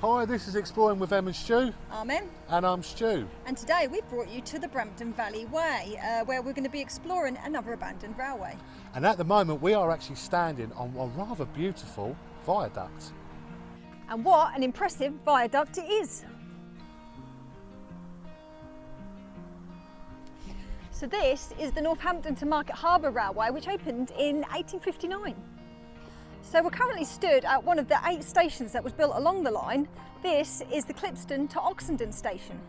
Hi, this is Exploring with Em and Stu. I'm Em. And I'm Stu. And today we've brought you to the Brampton Valley Way, where we're going to be exploring another abandoned railway. And at the moment we are actually standing on a rather beautiful viaduct. And what an impressive viaduct it is. So this is the Northampton to Market Harbour Railway, which opened in 1859. So we're currently stood at one of the 8 stations that was built along the line. This is the Clipston to Oxendon Station.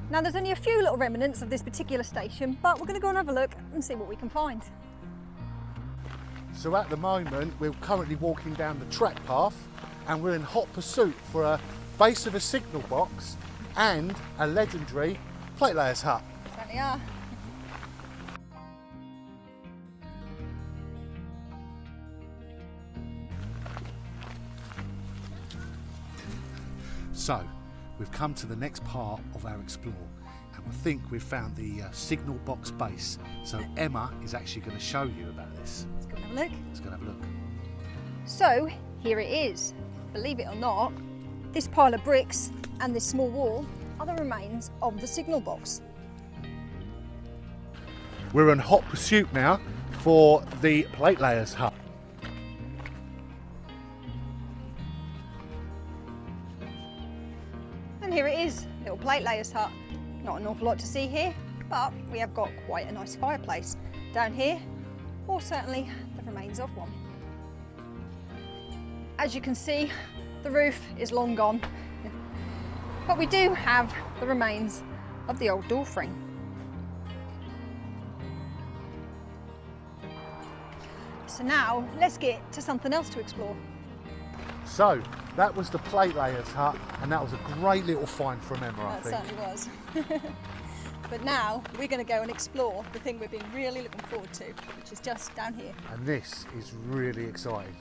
Now there's only a few little remnants of this particular station, but we're going to go and have a look and see what we can find. So at the moment we're currently walking down the track path and we're in hot pursuit for a base of a signal box and a legendary plate layers hut. Certainly are. So, we've come to the next part of our explore and we think we've found the signal box base. So Emma is actually going to show you about this. Let's go and have a look. Let's go and have a look. So, here it is. Believe it or not, this pile of bricks and this small wall are the remains of the signal box. We're in hot pursuit now for the plate layers hut. And here it is, little plate layers hut. Not an awful lot to see here, but we have got quite a nice fireplace down here, or certainly the remains of one. As you can see, the roof is long gone, but we do have the remains of the old door frame. So now let's get to something else to explore. So that was the plate layers hut and that was a great little find from Emma, I think. That certainly was. But now we're going to go and explore the thing we've been really looking forward to, which is just down here. And this is really exciting.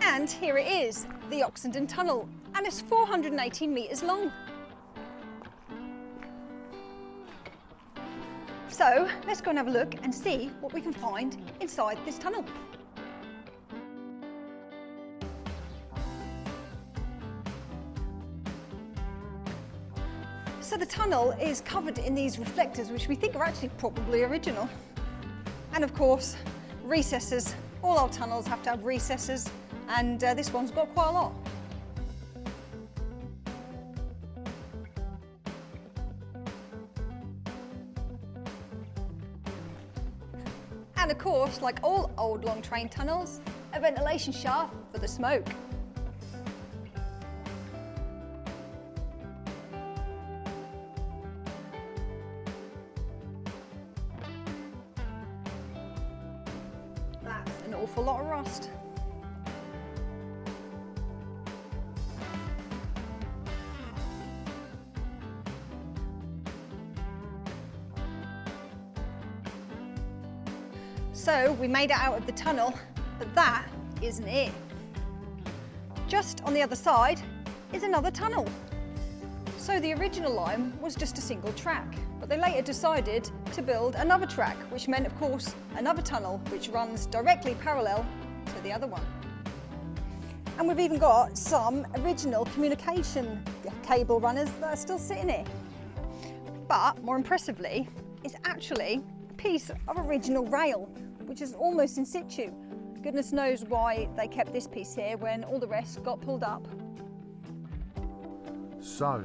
And here it is, the Oxendon Tunnel, and it's 418 metres long. So let's go and have a look and see what we can find inside this tunnel. So the tunnel is covered in these reflectors, which we think are actually probably original. And of course, recesses. All our tunnels have to have recesses, and this one's got quite a lot. And of course, like all old long train tunnels, a ventilation shaft for the smoke. That's an awful lot of rust. So we made it out of the tunnel, but that isn't it. Just on the other side is another tunnel. So the original line was just a single track, but they later decided to build another track, which meant, of course, another tunnel which runs directly parallel to the other one. And we've even got some original communication cable runners that are still sitting here. But more impressively, it's actually a piece of original rail, which is almost in situ. Goodness knows why they kept this piece here when all the rest got pulled up. So,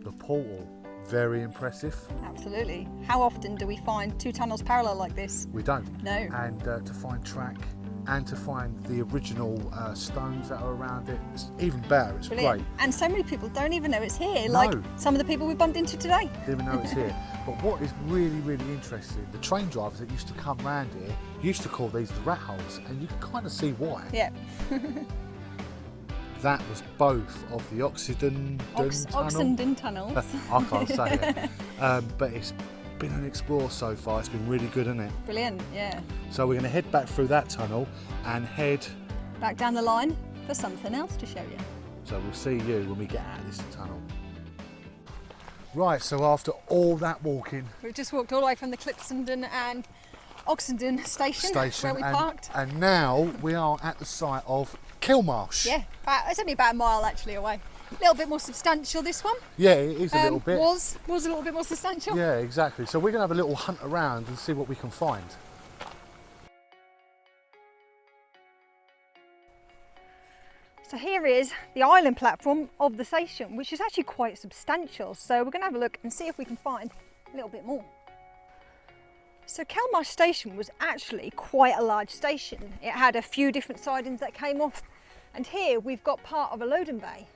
the portal, very impressive. Absolutely. How often do we find 2 tunnels parallel like this? We don't. No. And to find track and to find the original stones that are around it, it's even better, it's Brilliant. great. And so many people don't even know it's here, No. like some of the people we bumped into today. Didn't even know it's here. But what is really, really interesting, the train drivers that used to come round here used to call these the rat holes, and you can kind of see why. Yeah. That was both of the Oxendon Tunnel. Oxendon tunnels. I can't say it. But it's been an explore so far. It's been really good, hasn't it? Brilliant, yeah. So we're going to head back through that tunnel and head back down the line for something else to show you. So we'll see you when we get out of this tunnel. Right, so after all that walking, We've just walked all the way from the Clipston and Oxendon Station where we parked. And now we are at the site of Kelmarsh. Yeah, it's only about a mile actually away. A little bit more substantial, this one. Yeah, it is a little bit. Was a little bit more substantial. Yeah, exactly. So we're going to have a little hunt around and see what we can find. So here is the island platform of the station, which is actually quite substantial. So we're going to have a look and see if we can find a little bit more. So Kelmarsh Station was actually quite a large station. It had a few different sidings that came off, and here we've got part of a loading bay.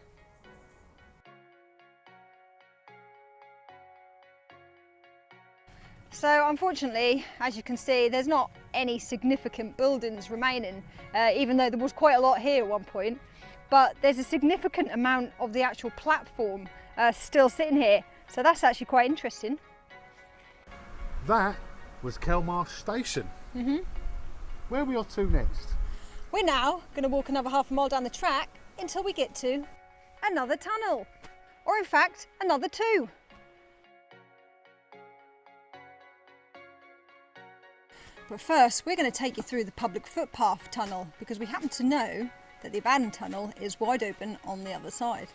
So unfortunately, as you can see, there's not any significant buildings remaining, even though there was quite a lot here at one point. But there's a significant amount of the actual platform still sitting here. So that's actually quite interesting. That was Kelmarsh Station. Where are we off to next? We're now going to walk another half a mile down the track until we get to another tunnel. Or in fact, another two. But first, we're going to take you through the public footpath tunnel because we happen to know that the abandoned tunnel is wide open on the other side.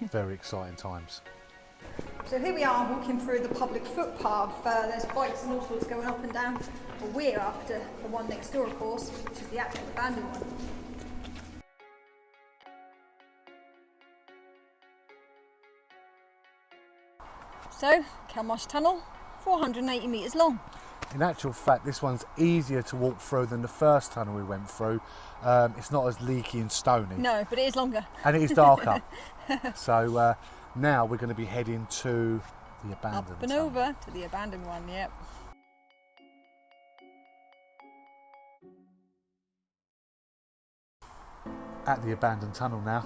Very exciting times. So here we are walking through the public footpath. There's bikes and all sorts going up and down. But we're after the one next door, of course, which is the actual abandoned one. So, Kelmarsh Tunnel, 480 metres long. In actual fact, this one's easier to walk through than the first tunnel we went through. It's not as leaky and stony. No, but it is longer. And it is darker. So now we're going to be heading to the abandoned Up and tunnel. over to the abandoned one, yep. At the abandoned tunnel now.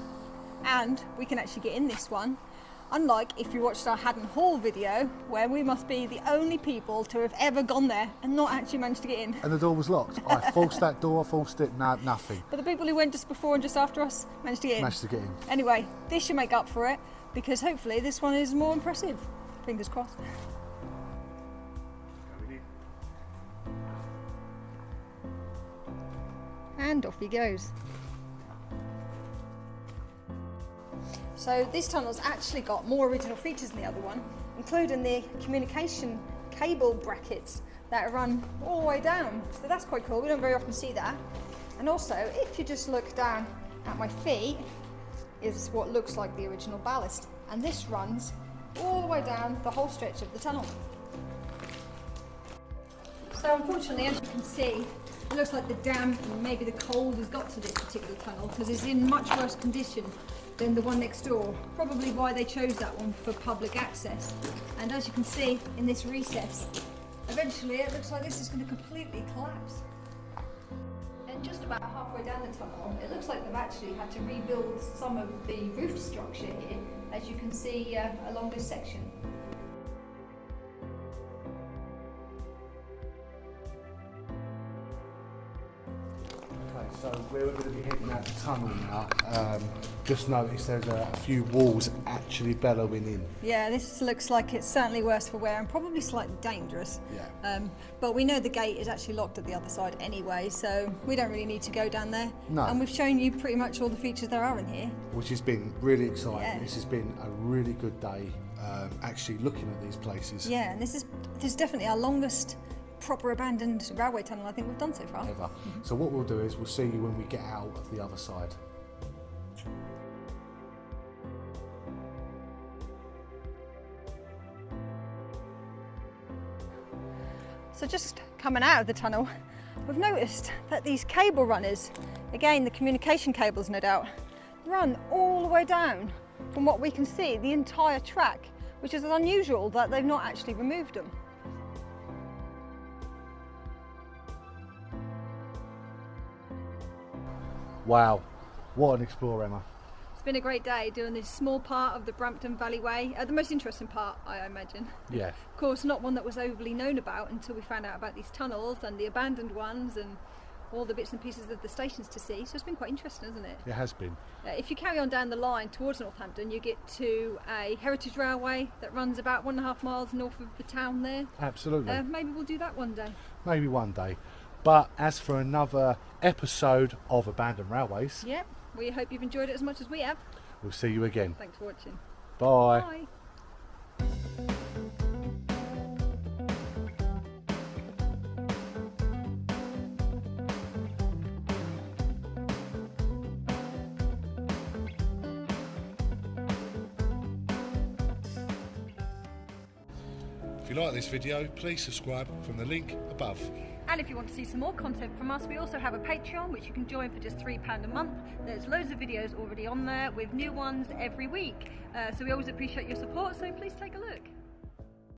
And we can actually get in this one. Unlike if you watched our Haddon Hall video, where we must be the only people to have ever gone there and not actually managed to get in. And the door was locked. I forced that door, forced it, no, nothing. But the people who went just before and just after us managed to get in. Managed to get in. Anyway, this should make up for it, because hopefully this one is more impressive. Fingers crossed. And off he goes. So this tunnel's actually got more original features than the other one, including the communication cable brackets that run all the way down. So that's quite cool, we don't very often see that. And also, if you just look down at my feet, is what looks like the original ballast. And this runs all the way down the whole stretch of the tunnel. So unfortunately, as you can see, it looks like the damp and maybe the cold has got to this particular tunnel because it's in much worse condition than the one next door. Probably why they chose that one for public access. And as you can see in this recess, eventually it looks like this is going to completely collapse. And just about halfway down the tunnel, it looks like they've actually had to rebuild some of the roof structure here, as you can see along this section. So we're going to be heading out the tunnel now. Just noticed there's a few walls actually bellowing in. Yeah, this looks like it's certainly worse for wear and probably slightly dangerous. Yeah. But we know the gate is actually locked at the other side anyway, so we don't really need to go down there. No. And we've shown you pretty much all the features there are in here. Which has been really exciting. Yeah. This has been a really good day actually looking at these places. Yeah, and this is definitely our longest proper abandoned railway tunnel I think we've done so far. Ever. So what we'll do is we'll see you when we get out of the other side. So just coming out of the tunnel, we've noticed that these cable runners, again the communication cables no doubt, run all the way down from what we can see the entire track, which is unusual that they've not actually removed them. Wow, what an explorer, Emma. It's been a great day doing this small part of the Brampton Valley Way, the most interesting part I imagine. Yeah. Of course not one that was overly known about until we found out about these tunnels and the abandoned ones and all the bits and pieces of the stations to see, so it's been quite interesting, hasn't it? It has been. If you carry on down the line towards Northampton, you get to a heritage railway that runs about 1.5 miles north of the town there. Absolutely. Maybe we'll do that one day. Maybe one day. But as for another episode of Abandoned Railways, Yep, we hope you've enjoyed it as much as we have. we'll see you again. Thanks for watching. Bye. Bye. If you like this video, please subscribe from the link above. And if you want to see some more content from us, we also have a Patreon which you can join for just £3 a month. There's loads of videos already on there with new ones every week. So we always appreciate your support, so please take a look.